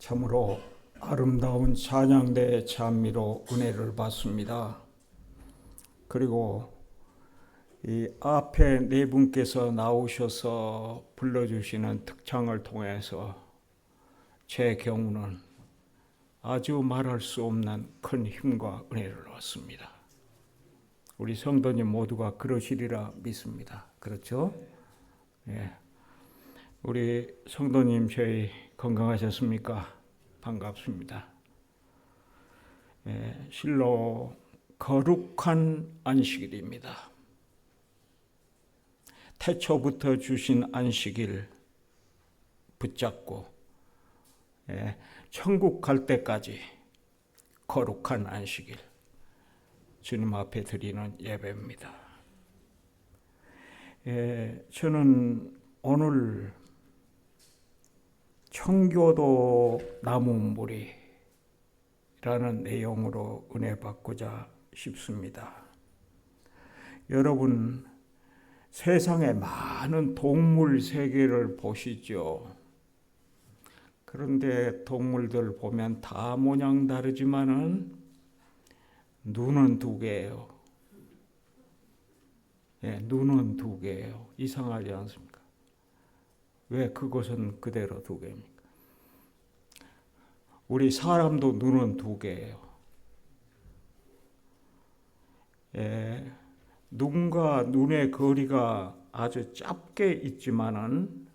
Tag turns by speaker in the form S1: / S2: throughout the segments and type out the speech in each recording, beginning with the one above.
S1: 참으로 아름다운 찬양대의 찬미로 은혜를 받습니다. 그리고 이 앞에 네 분께서 나오셔서 불러주시는 특창을 통해서 제 경우는 아주 말할 수 없는 큰 힘과 은혜를 얻습니다. 우리 성도님 모두가 그러시리라 믿습니다. 그렇죠? 예. 우리 성도님 저희 건강하셨습니까? 반갑습니다. 예, 실로 거룩한 안식일입니다. 태초부터 주신 안식일 붙잡고 천국 갈 때까지 거룩한 안식일 주님 앞에 드리는 예배입니다. 저는 오늘 청교도 나무무리라는 내용으로 은혜 받고자 싶습니다. 여러분, 세상에 많은 동물 세계를 보시죠. 그런데 동물들 보면 다 모양 다르지만은 눈은 두 개예요. 눈은 두 개예요. 이상하지 않습니까? 왜 그것은 그대로 두 개입니까? 우리 사람도 눈은 두 개예요. 눈과 눈의 거리가 아주 짧게 있지만은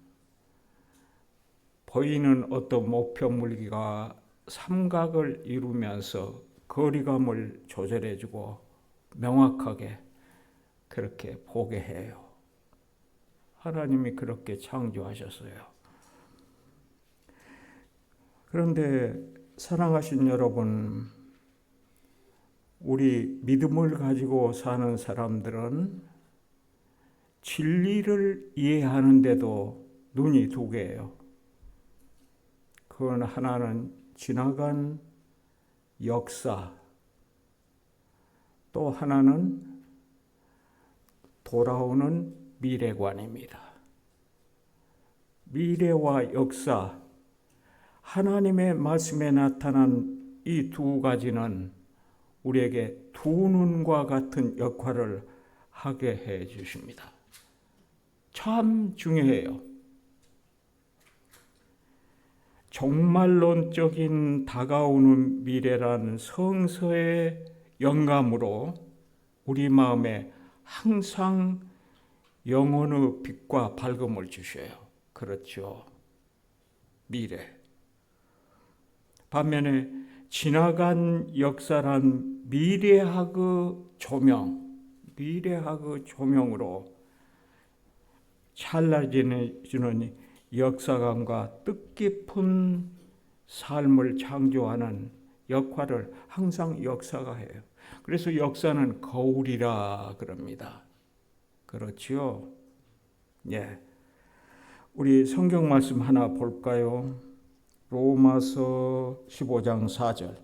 S1: 보이는 어떤 목표 물기가 삼각을 이루면서 거리감을 조절해주고 명확하게 그렇게 보게 해요. 하나님이 그렇게 창조하셨어요. 그런데 사랑하신 여러분, 우리 믿음을 가지고 사는 사람들은 진리를 이해하는데도 눈이 두 개예요. 그건 하나는 지나간 역사, 또 하나는 돌아오는 미래관입니다. 미래와 역사, 하나님의 말씀에 나타난 이 두 가지는 우리에게 두 눈과 같은 역할을 하게 해 주십니다. 참 중요해요. 종말론적인 다가오는 미래라는 성서의 영감으로 우리 마음에 항상 영혼의 빛과 밝음을 주셔요. 그렇죠. 미래. 반면에 지나간 역사란 미래학의 조명으로 찰나지는 역사감과 뜻깊은 삶을 창조하는 역할을 항상 역사가 해요. 그래서 역사는 거울이라 그럽니다. 그렇지요? 예. 우리 성경 말씀 하나 볼까요? 로마서 15장 4절.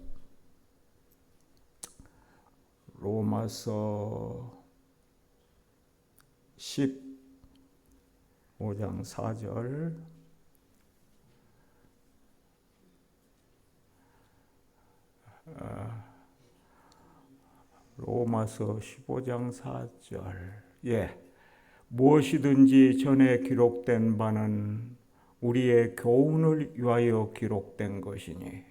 S1: 로마서 15장 4절. 로마서 15장 4절. 예. 무엇이든지 전에 기록된 바는 우리의 교훈을 위하여 기록된 것이니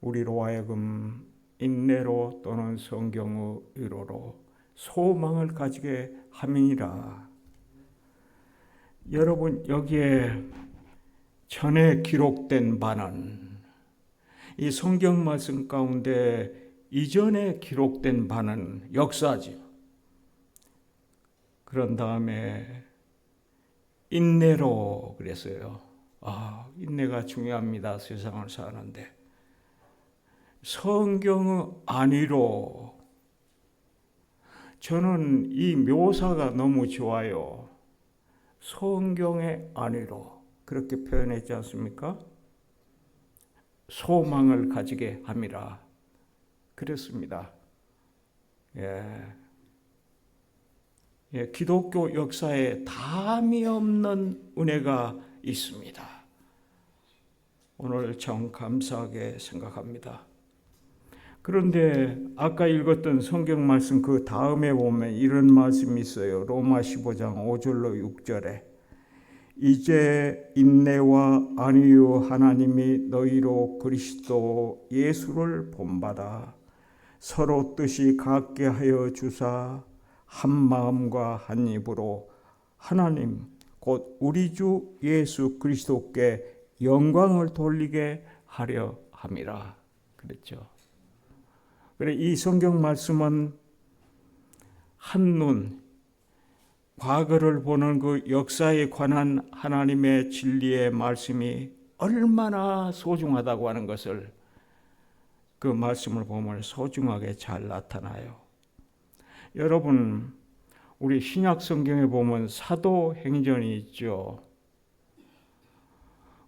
S1: 우리로 하여금 인내로 또는 성경의 위로로 소망을 가지게 함이니라. 여러분, 여기에 전에 기록된 바는 이 성경 말씀 가운데 이전에 기록된 바는 역사죠. 그런 다음에 인내로 그랬어요. 인내가 중요합니다. 세상을 사는데. 성경의 안위로. 저는 이 묘사가 너무 좋아요. 성경의 안위로. 그렇게 표현했지 않습니까? 소망을 가지게 함이라. 그랬습니다. 기독교 역사에 담이 없는 은혜가 있습니다. 오늘 참 감사하게 생각합니다. 그런데 아까 읽었던 성경 말씀 그 다음에 보면 이런 말씀이 있어요. 로마 15장 5절로 6절에 이제 인내와 안위의 하나님이 너희로 그리스도 예수를 본받아 서로 뜻이 같게 하여 주사 한 마음과 한 입으로 하나님 곧 우리 주 예수 그리스도께 영광을 돌리게 하려 함이라 그랬죠. 그래 이 성경 말씀은 한눈 과거를 보는 그 역사에 관한 하나님의 진리의 말씀이 얼마나 소중하다고 하는 것을 그 말씀을 보면 소중하게 잘 나타나요. 여러분, 우리 신약 성경에 보면 사도행전이 있죠.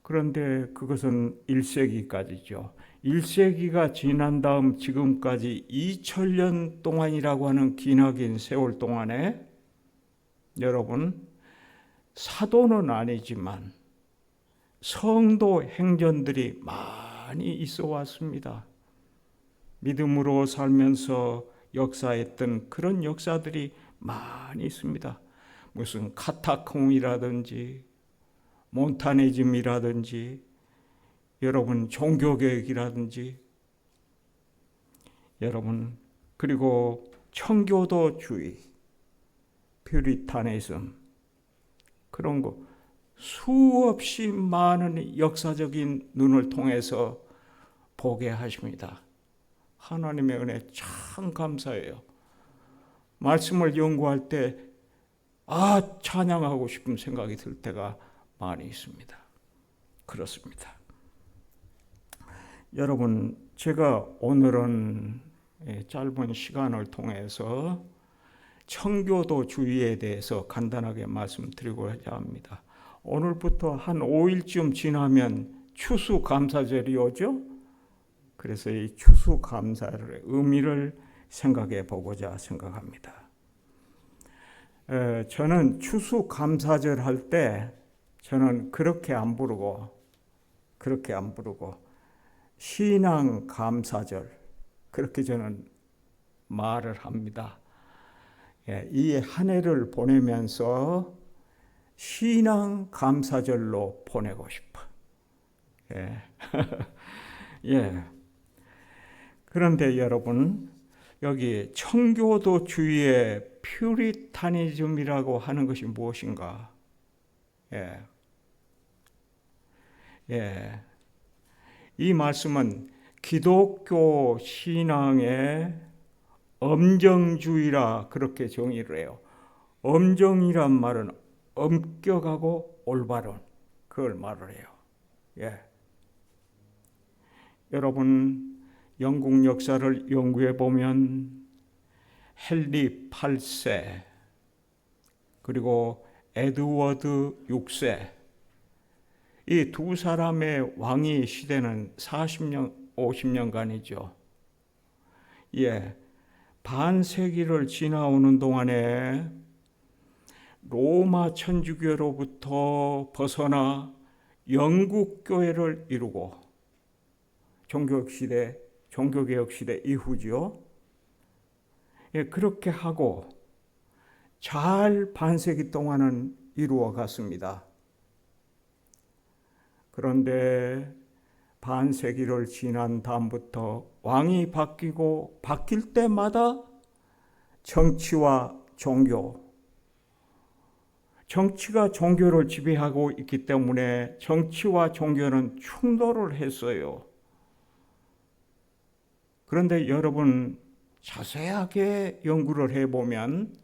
S1: 그런데 그것은 1세기까지죠. 1세기가 지난 다음 지금까지 2000년 동안이라고 하는 기나긴 세월 동안에 여러분, 사도는 아니지만 성도 행전들이 많이 있어 왔습니다. 믿음으로 살면서 역사했던 그런 역사들이 많이 있습니다. 무슨 카타콤이라든지 몬타네즘이라든지 여러분 종교개혁이라든지 여러분 그리고 청교도주의 퓨리타니즘 그런 거 수없이 많은 역사적인 눈을 통해서 보게 하십니다. 하나님의 은혜 참 감사해요. 말씀을 연구할 때 찬양하고 싶은 생각이 들 때가 많이 있습니다. 그렇습니다. 여러분, 제가 오늘은 짧은 시간을 통해서 청교도주의에 대해서 간단하게 말씀드리고자 합니다. 오늘부터 한 5일쯤 지나면 추수감사절이 오죠. 그래서 이 추수감사의 의미를 생각해 보고자 생각합니다. 저는 추수감사절 할 때 저는 그렇게 안 부르고 신앙감사절 그렇게 저는 말을 합니다. 이 한 해를 보내면서 신앙감사절로 보내고 싶어. 예. 그런데 여러분, 여기 청교도주의의 퓨리타니즘이라고 하는 것이 무엇인가? 이 말씀은 기독교 신앙의 엄정주의라 그렇게 정의를 해요. 엄정이란 말은 엄격하고 올바른 그걸 말을 해요. 여러분 영국 역사를 연구해 보면 헨리 8세 그리고 에드워드 6세 이 두 사람의 왕위 시대는 40년, 50년간이죠. 반세기를 지나오는 동안에 로마 천주교로부터 벗어나 영국 교회를 이루고 종교개혁 시대 이후죠. 그렇게 하고 잘 반세기 동안은 이루어 갔습니다. 그런데 반세기를 지난 다음부터 왕이 바뀔 때마다 정치가 종교를 지배하고 있기 때문에 정치와 종교는 충돌을 했어요. 그런데 여러분 자세하게 연구를 해보면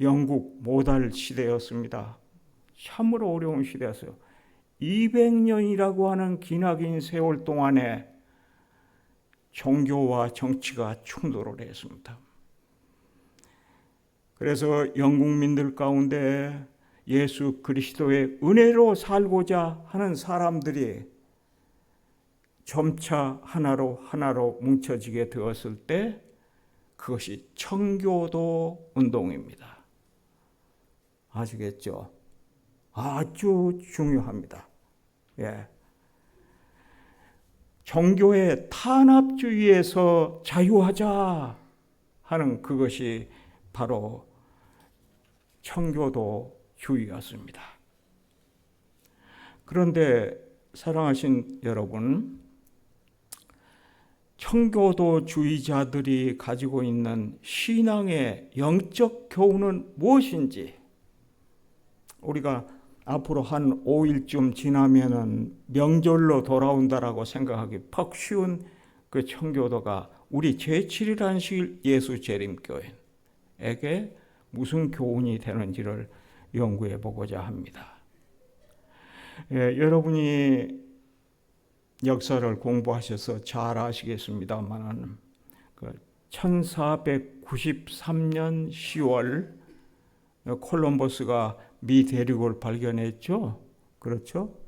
S1: 영국 모달 시대였습니다. 참으로 어려운 시대였어요. 200년이라고 하는 기나긴 세월 동안에 종교와 정치가 충돌을 했습니다. 그래서 영국민들 가운데 예수 그리스도의 은혜로 살고자 하는 사람들이 점차 하나로 뭉쳐지게 되었을 때 그것이 청교도 운동입니다. 아시겠죠? 아주 중요합니다. 종교의 탄압주의에서 자유하자 하는 그것이 바로 청교도주의였습니다. 그런데 사랑하신 여러분, 청교도주의자들이 가지고 있는 신앙의 영적 교훈은 무엇인지 우리가 앞으로 한 5일쯤 지나면은 명절로 돌아온다라고 생각하기 퍽 쉬운 그 청교도가 우리 제7일 예수 재림교회에게 무슨 교훈이 되는지를 연구해 보고자 합니다. 여러분이 역사를 공부하셔서 잘 아시겠습니다만 1493년 10월 콜럼버스가 미 대륙을 발견했죠. 그렇죠?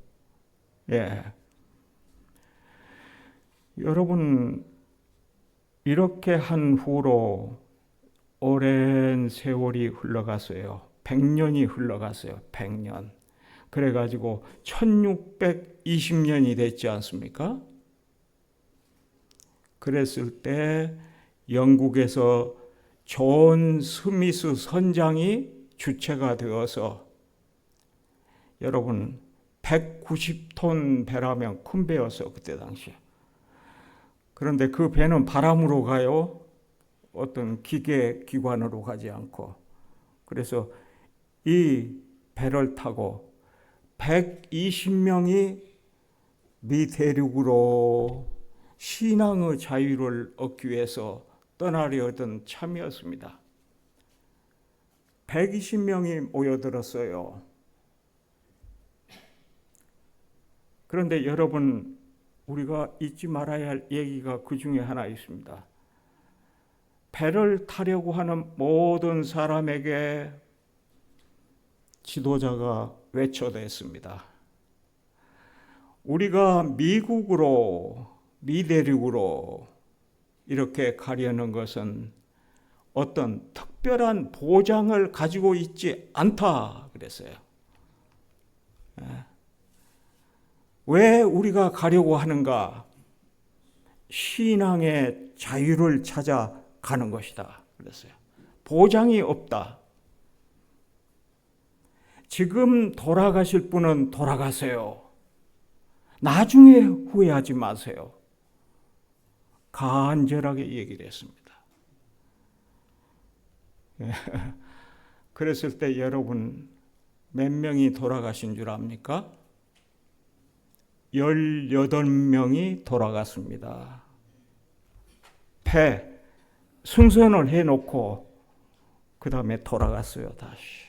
S1: 예. 여러분, 이렇게 한 후로 오랜 세월이 흘러갔어요. 100년이 흘러갔어요. 100년. 그래가지고 1620년이 됐지 않습니까? 그랬을 때 영국에서 존 스미스 선장이 주체가 되어서, 여러분 190톤 배라면 큰 배였어요. 그때 당시에. 그런데 그 배는 바람으로 가요. 어떤 기계기관으로 가지 않고. 그래서 이 배를 타고 120명이 미 대륙으로 신앙의 자유를 얻기 위해서 떠나려던 참이었습니다. 120명이 모여들었어요. 그런데 여러분, 우리가 잊지 말아야 할 얘기가 그 중에 하나 있습니다. 배를 타려고 하는 모든 사람에게 지도자가 외쳐댔습니다. 우리가 미 대륙으로 이렇게 가려는 것은 어떤 특별한 보장을 가지고 있지 않다 그랬어요. 왜 우리가 가려고 하는가? 신앙의 자유를 찾아 가는 것이다 그랬어요. 보장이 없다. 지금 돌아가실 분은 돌아가세요. 나중에 후회하지 마세요. 간절하게 얘기를 했습니다. 그랬을 때 여러분 몇 명이 돌아가신 줄 압니까? 18명이 돌아갔습니다. 승선을 해놓고 그 다음에 돌아갔어요. 다시.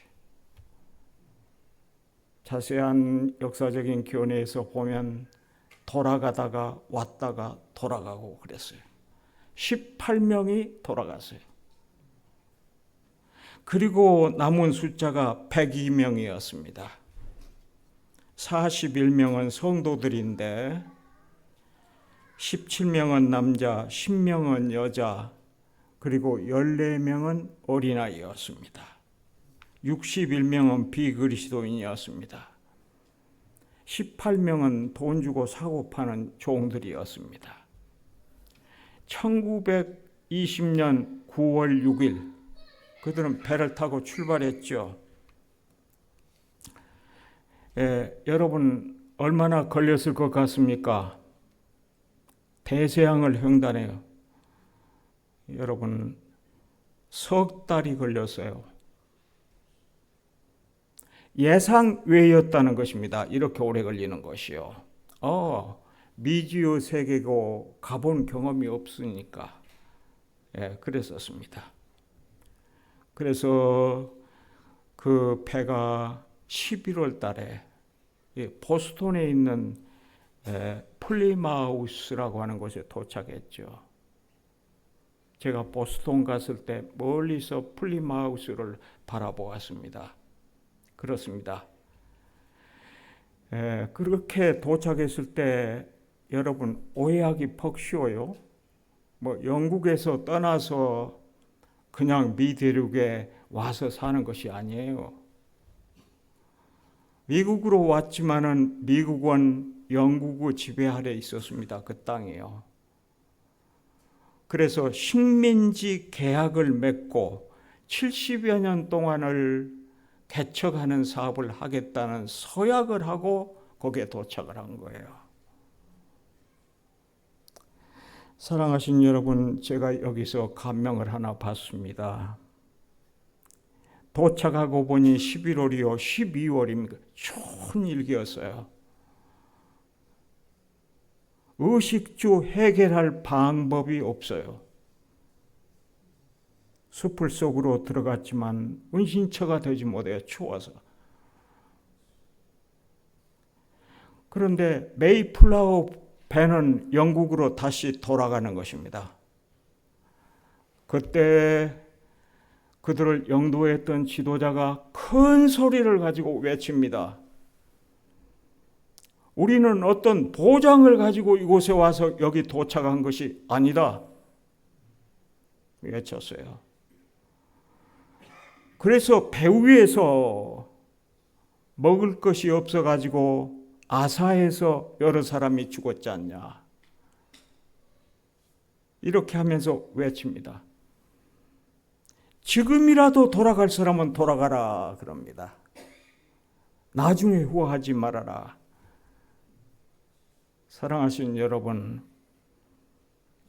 S1: 자세한 역사적인 견해에서 보면 돌아가다가 왔다가 돌아가고 그랬어요. 18명이 돌아갔어요. 그리고 남은 숫자가 102명이었습니다. 41명은 성도들인데 17명은 남자, 10명은 여자, 그리고 14명은 어린아이였습니다. 61명은 비그리스도인이었습니다. 18명은 돈 주고 사고 파는 종들이었습니다. 1920년 9월 6일 그들은 배를 타고 출발했죠. 여러분 얼마나 걸렸을 것 같습니까? 대서양을 횡단해요. 여러분 석 달이 걸렸어요. 예상 외였다는 것입니다. 이렇게 오래 걸리는 것이요. 미지의 세계고 가본 경험이 없으니까 그랬었습니다. 그래서 그 배가 11월 달에 보스턴에 있는 플리마우스라고 하는 곳에 도착했죠. 제가 보스턴 갔을 때 멀리서 플리마우스를 바라보았습니다. 그렇습니다. 그렇게 도착했을 때 여러분 오해하기 퍽 쉬워요. 영국에서 떠나서 그냥 미 대륙에 와서 사는 것이 아니에요. 미국으로 왔지만은 미국은 영국의 지배 아래 있었습니다. 그 땅이요. 그래서 식민지 계약을 맺고 70여 년 동안을 개척하는 사업을 하겠다는 서약을 하고 거기에 도착을 한 거예요. 사랑하신 여러분, 제가 여기서 감명을 하나 받습니다. 도착하고 보니 11월이요, 12월입니다. 좋은 일기였어요. 의식주 해결할 방법이 없어요. 숲을 속으로 들어갔지만 은신처가 되지 못해요. 추워서. 그런데 메이플라워 배는 영국으로 다시 돌아가는 것입니다. 그때 그들을 영도했던 지도자가 큰 소리를 가지고 외칩니다. 우리는 어떤 보장을 가지고 이곳에 와서 여기 도착한 것이 아니다. 외쳤어요. 그래서 배 위에서 먹을 것이 없어가지고 아사에서 여러 사람이 죽었지 않냐. 이렇게 하면서 외칩니다. 지금이라도 돌아갈 사람은 돌아가라 그럽니다. 나중에 후회하지 말아라. 사랑하신 여러분,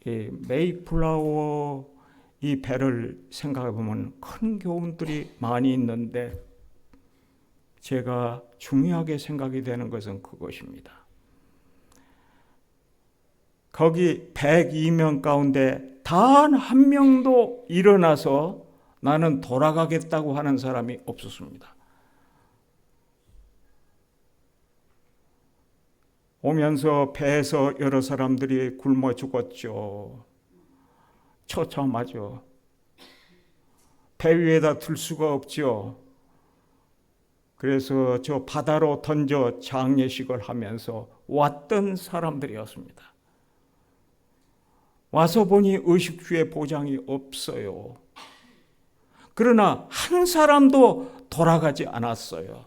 S1: 이 메이플라워 이 배를 생각해 보면 큰 교훈들이 많이 있는데 제가 중요하게 생각이 되는 것은 그것입니다. 거기 102명 가운데 단 한 명도 일어나서 나는 돌아가겠다고 하는 사람이 없었습니다. 오면서 배에서 여러 사람들이 굶어 죽었죠. 처참하죠. 배 위에다 둘 수가 없죠. 그래서 저 바다로 던져 장례식을 하면서 왔던 사람들이었습니다. 와서 보니 의식주의 보장이 없어요. 그러나 한 사람도 돌아가지 않았어요.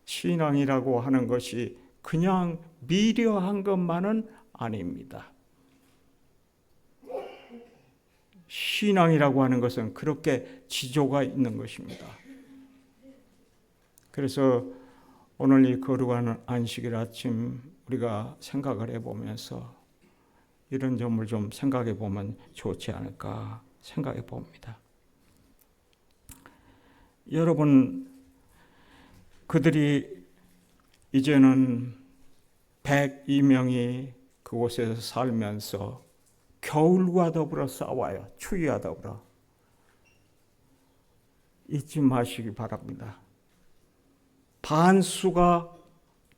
S1: 신앙이라고 하는 것이 그냥 미려한 것만은 아닙니다. 신앙이라고 하는 것은 그렇게 지조가 있는 것입니다. 그래서 오늘 이 거룩한 안식일 아침 우리가 생각을 해보면서 이런 점을 좀 생각해 보면 좋지 않을까 생각해 봅니다. 여러분, 그들이 이제는 102명이 그곳에서 살면서 겨울과 더불어 싸워요. 추위와 더불어. 잊지 마시기 바랍니다. 반수가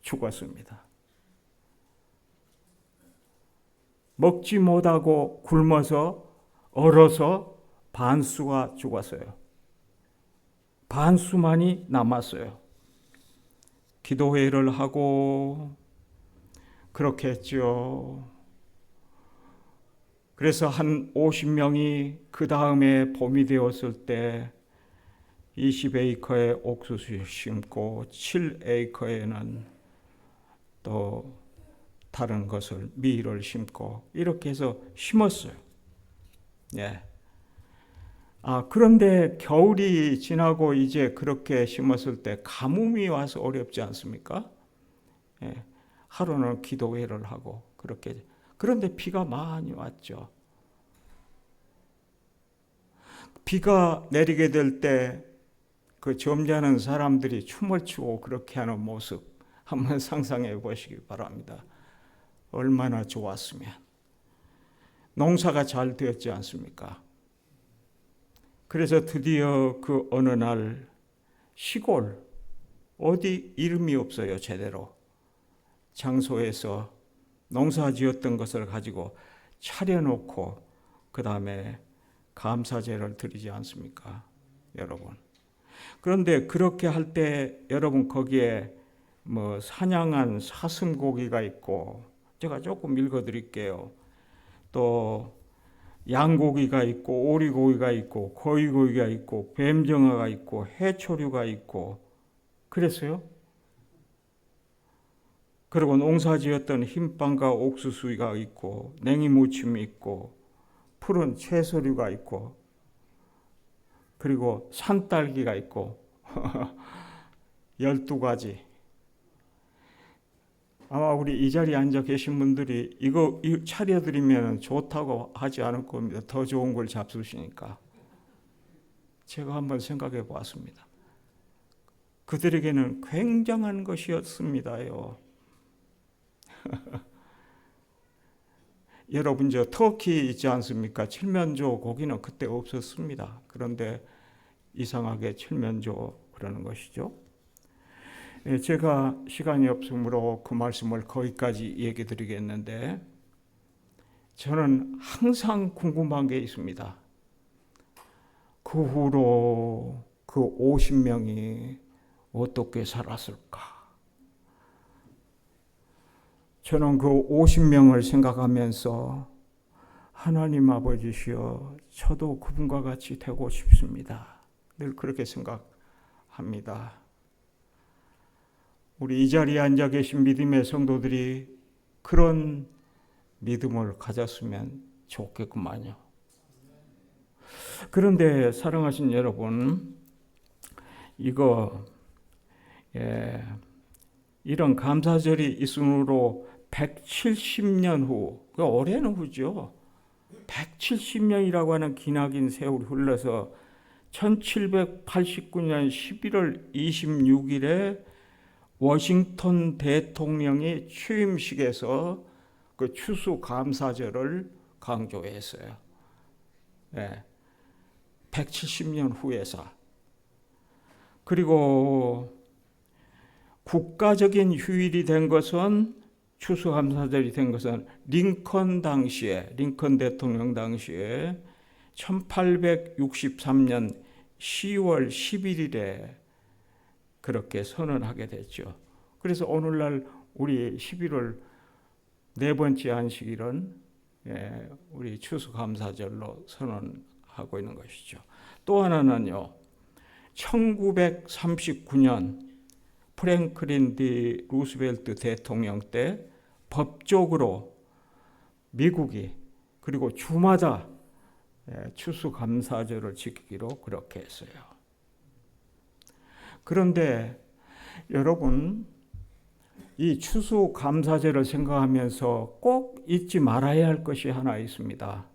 S1: 죽었습니다. 먹지 못하고 굶어서 얼어서 반수가 죽었어요. 반수만이 남았어요. 기도회를 하고 그렇게 했죠. 그래서 한 50명이 그 다음에 봄이 되었을 때 20에이커에 옥수수 심고 7에이커에는 또 다른 것을 밀을 심고 이렇게 해서 심었어요. 예. 그런데 겨울이 지나고 이제 그렇게 심었을 때 가뭄이 와서 어렵지 않습니까? 예. 하루는 기도회를 하고 그렇게. 그런데 비가 많이 왔죠. 비가 내리게 될 때 그 점잖은 사람들이 춤을 추고 그렇게 하는 모습 한번 상상해 보시기 바랍니다. 얼마나 좋았으면. 농사가 잘 되었지 않습니까? 그래서 드디어 그 어느 날 시골 어디 이름이 없어요. 제대로 장소에서 농사 지었던 것을 가지고 차려놓고 그 다음에 감사제를 드리지 않습니까? 여러분. 그런데 그렇게 할 때 여러분 거기에 뭐 사냥한 사슴고기가 있고 제가 조금 읽어드릴게요. 또 양고기가 있고 오리고기가 있고 거위고기가 있고 뱀정어가 있고 해초류가 있고 그랬어요. 그리고 농사지었던 흰빵과 옥수수가 있고 냉이무침이 있고 푸른 채소류가 있고 그리고 산딸기가 있고 12가지. 아마 우리 이 자리에 앉아 계신 분들이 이거 차려드리면 좋다고 하지 않을 겁니다. 더 좋은 걸 잡수시니까. 제가 한번 생각해 보았습니다. 그들에게는 굉장한 것이었습니다요. 여러분 저 터키 있지 않습니까? 칠면조 고기는 그때 없었습니다. 그런데 이상하게 칠면조 그러는 것이죠. 제가 시간이 없으므로 그 말씀을 거기까지 얘기 드리겠는데 저는 항상 궁금한 게 있습니다. 그 후로 그 50명이 어떻게 살았을까? 저는 그 50명을 생각하면서 하나님 아버지시여 저도 그분과 같이 되고 싶습니다. 늘 그렇게 생각합니다. 우리 이 자리에 앉아 계신 믿음의 성도들이 그런 믿음을 가졌으면 좋겠구만요. 그런데 사랑하신 여러분, 이런 감사절이 있으므로 170년 후, 오랜 후죠. 170년이라고 하는 기나긴 세월이 흘러서 1789년 11월 26일에 워싱턴 대통령이 취임식에서 그 추수감사절을 강조했어요. 170년 후에서. 그리고 국가적인 휴일이 된 것은 추수감사절이 된 것은 링컨 대통령 당시에 1863년 10월 11일에 그렇게 선언하게 됐죠. 그래서 오늘날 우리 11월 네 번째 안식일은 우리 추수감사절로 선언하고 있는 것이죠. 또 하나는요. 1939년 프랭클린 디 루스벨트 대통령 때 법적으로 미국이 그리고 주마다 추수감사절을 지키기로 그렇게 했어요. 그런데 여러분 이 추수감사절을 생각하면서 꼭 잊지 말아야 할 것이 하나 있습니다.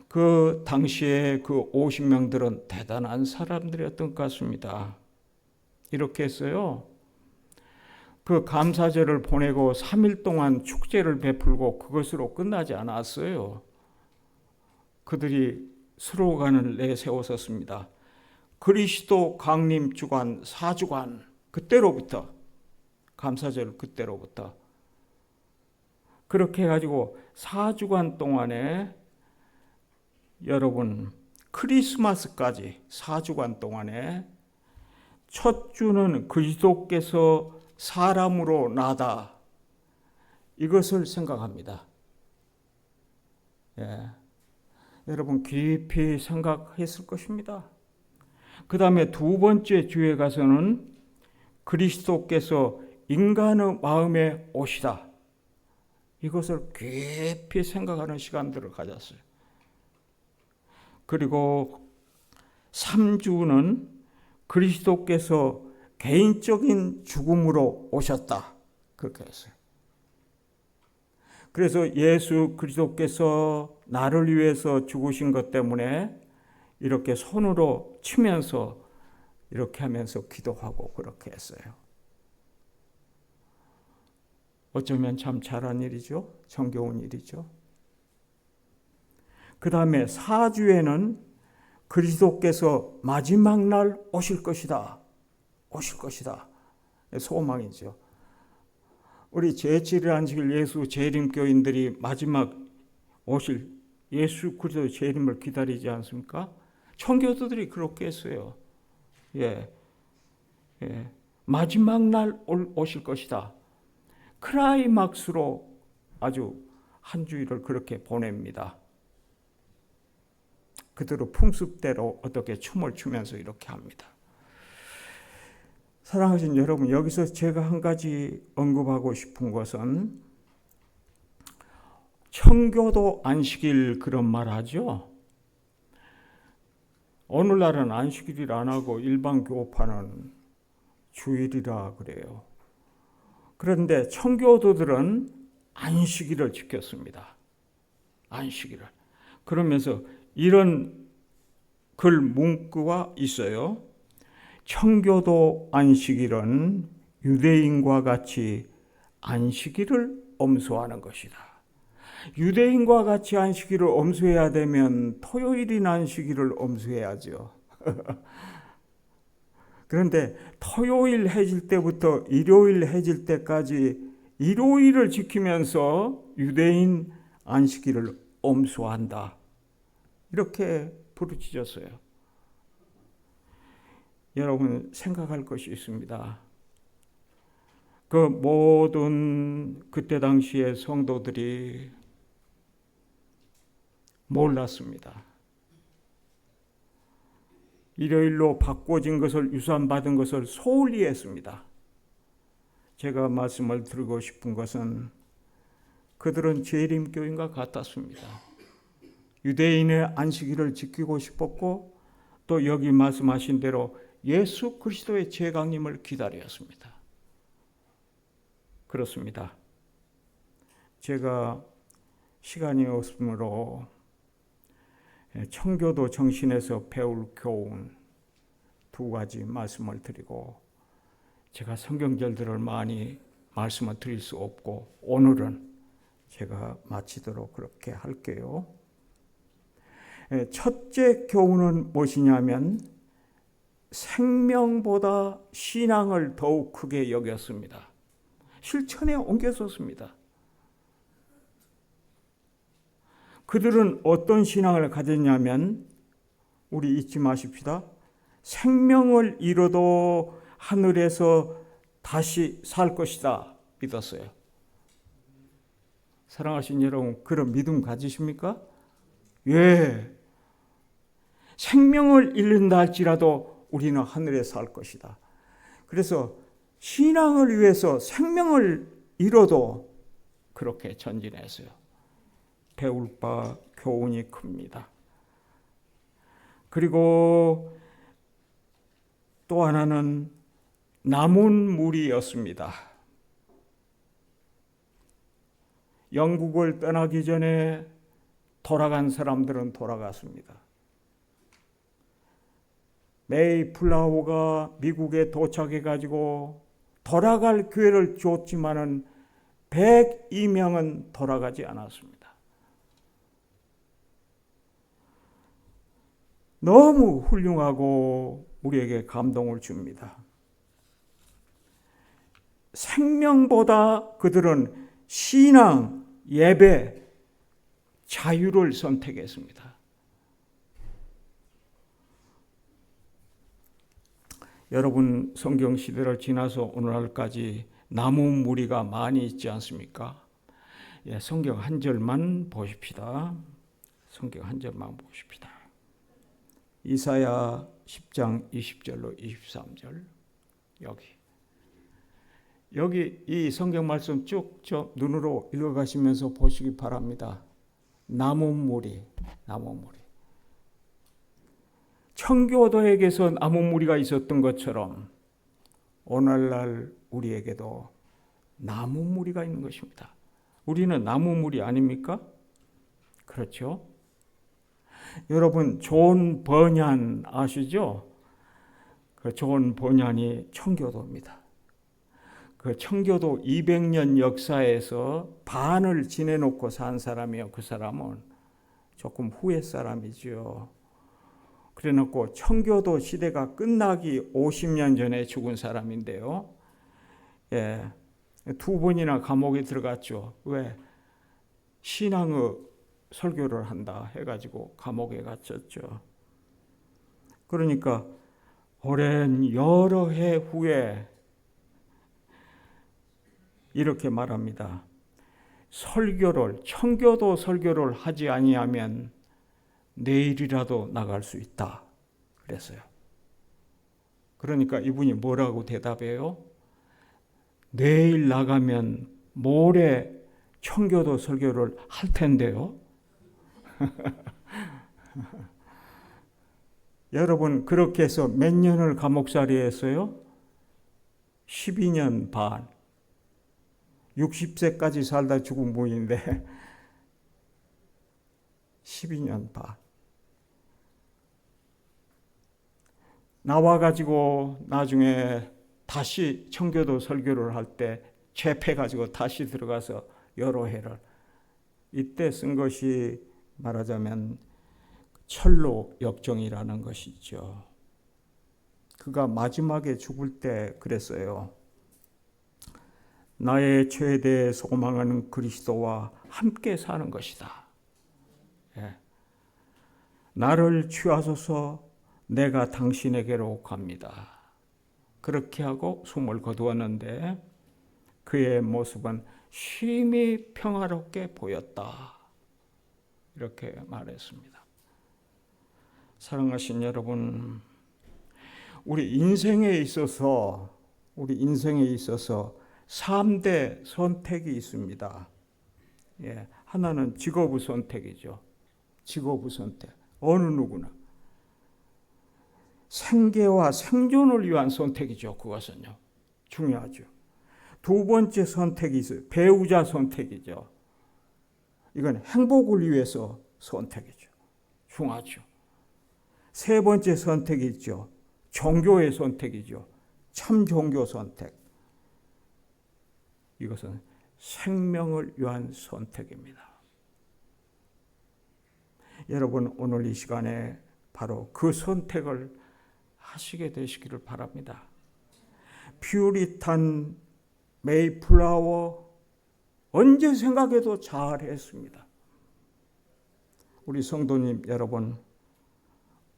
S1: 그 당시에 그 50명들은 대단한 사람들이었던 것 같습니다. 이렇게 했어요. 그 감사절을 보내고 3일 동안 축제를 베풀고 그것으로 끝나지 않았어요. 그들이 슬로건을 내세웠었습니다. 그리스도 강림 주간 4주간 그때로부터 감사절 그때로부터 그렇게 해가지고 4주간 동안에 여러분 크리스마스까지 4주간 동안에 첫 주는 그리스도께서 사람으로 나다 이것을 생각합니다. 여러분 깊이 생각했을 것입니다. 그 다음에 두 번째 주에 가서는 그리스도께서 인간의 마음에 오시다. 이것을 깊이 생각하는 시간들을 가졌어요. 그리고 3주는 그리스도께서 개인적인 죽음으로 오셨다. 그렇게 했어요. 그래서 예수 그리스도께서 나를 위해서 죽으신 것 때문에 이렇게 손으로 치면서 이렇게 하면서 기도하고 그렇게 했어요. 어쩌면 참 잘한 일이죠. 정겨운 일이죠. 그 다음에 4주에는 그리스도께서 마지막 날 오실 것이다. 오실 것이다. 소망이죠. 우리 제7일 안식일 예수 재림교인들이 마지막 오실 예수 그리스도 재림을 기다리지 않습니까? 청교도들이 그렇게 했어요. 마지막 날 오실 것이다. 클라이막스로 아주 한 주일을 그렇게 보냅니다. 그대로 풍습대로 어떻게 춤을 추면서 이렇게 합니다. 사랑하신 여러분, 여기서 제가 한 가지 언급하고 싶은 것은 청교도 안식일 그런 말 하죠. 오늘날은 안식일을 안 하고 일반 교파는 주일이라 그래요. 그런데 청교도들은 안식일을 지켰습니다. 안식일을. 그러면서 이런 글 문구가 있어요. 청교도 안식일은 유대인과 같이 안식일을 엄수하는 것이다. 유대인과 같이 안식일을 엄수해야 되면 토요일인 안식일을 엄수해야죠. 그런데 토요일 해질 때부터 일요일 해질 때까지 일요일을 지키면서 유대인 안식일을 엄수한다. 이렇게 부르짖었어요. 여러분 생각할 것이 있습니다. 그 모든 그때 당시의 성도들이 몰랐습니다. 일요일로 바꿔진 것을 유산받은 것을 소홀히 했습니다. 제가 말씀을 드리고 싶은 것은 그들은 재림교인과 같았습니다. 유대인의 안식일을 지키고 싶었고 또 여기 말씀하신 대로 예수 그리스도의 재강림을 기다렸습니다. 그렇습니다. 제가 시간이 없으므로 청교도 정신에서 배울 교훈 두 가지 말씀을 드리고 제가 성경절들을 많이 말씀을 드릴 수 없고 오늘은 제가 마치도록 그렇게 할게요. 첫째 교훈은 무엇이냐면 생명보다 신앙을 더욱 크게 여겼습니다. 실천에 옮겨섰습니다. 그들은 어떤 신앙을 가졌냐면 우리 잊지 마십시다. 생명을 잃어도 하늘에서 다시 살 것이다 믿었어요. 사랑하신 여러분, 그런 믿음 가지십니까? 예. 생명을 잃는다 할지라도 우리는 하늘에 살 것이다. 그래서 신앙을 위해서 생명을 잃어도 그렇게 전진했어요. 배울 바 교훈이 큽니다. 그리고 또 하나는 남은 무리였습니다. 영국을 떠나기 전에 돌아간 사람들은 돌아갔습니다. 메이플라워가 미국에 도착해가지고 돌아갈 기회를 줬지만은 102명은 돌아가지 않았습니다. 너무 훌륭하고 우리에게 감동을 줍니다. 생명보다 그들은 신앙, 예배, 자유를 선택했습니다. 여러분 성경 시대를 지나서 오늘날까지 남은 무리가 많이 있지 않습니까? 예, 성경 한 절만 보십시다. 성경 한 절만 보십시다. 이사야 10장 20절로 23절 여기 이 성경 말씀 쭉 눈으로 읽어가시면서 보시기 바랍니다. 남은 무리. 청교도에게서 남은 무리가 있었던 것처럼 오늘날 우리에게도 남은 무리가 있는 것입니다. 우리는 남은 무리 아닙니까? 그렇죠? 여러분 존 버냔 아시죠? 그 존 버냔이 청교도입니다. 그 청교도 200년 역사에서 반을 지내놓고 산 사람이요. 그 사람은 조금 후의 사람이죠. 그래놓고 청교도 시대가 끝나기 50년 전에 죽은 사람인데요. 예, 2번이나 감옥에 들어갔죠. 왜? 신앙의 설교를 한다 해가지고 감옥에 갇혔죠. 그러니까 오랜 여러 해 후에 이렇게 말합니다. 청교도 설교를 하지 아니하면 내일이라도 나갈 수 있다 그랬어요. 그러니까 이분이 뭐라고 대답해요? 내일 나가면 모레 청교도 설교를 할 텐데요. 여러분 그렇게 해서 몇 년을 감옥살이 했어요? 12년 반. 60세까지 살다 죽은 분인데 12년 반. 나와가지고 나중에 다시 청교도 설교를 할 때 죄패가지고 다시 들어가서 여러 해를 이때 쓴 것이 말하자면 철로 역정이라는 것이죠. 그가 마지막에 죽을 때 그랬어요. 나의 최대 소망은 그리스도와 함께 사는 것이다. 예. 나를 취하소서 내가 당신에게로 갑니다. 그렇게 하고 숨을 거두었는데 그의 모습은 쉼이 평화롭게 보였다. 이렇게 말했습니다. 사랑하신 여러분, 우리 인생에 있어서 3대 선택이 있습니다. 예, 하나는 직업의 선택이죠. 직업의 선택. 어느 누구나. 생계와 생존을 위한 선택이죠. 그것은요. 중요하죠. 두 번째 선택이 있어요. 배우자 선택이죠. 이건 행복을 위해서 선택이죠. 중요하죠. 세 번째 선택이 있죠. 종교의 선택이죠. 참 종교 선택. 이것은 생명을 위한 선택입니다. 여러분 오늘 이 시간에 바로 그 선택을 하시게 되시기를 바랍니다. 퓨리탄 메이플라워 언제 생각해도 잘했습니다. 우리 성도님 여러분,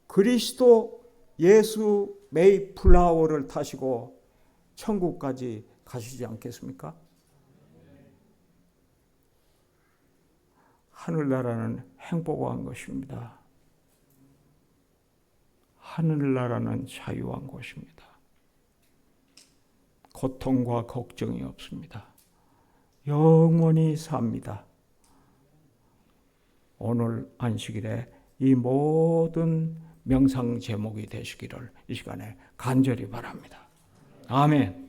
S1: 그리스도 예수 메이플라워를 타시고 천국까지 가시지 않겠습니까? 하늘나라는 행복한 것입니다. 하늘나라는 자유한 곳입니다. 고통과 걱정이 없습니다. 영원히 삽니다. 오늘 안식일에 이 모든 명상 제목이 되시기를 이 시간에 간절히 바랍니다. 아멘.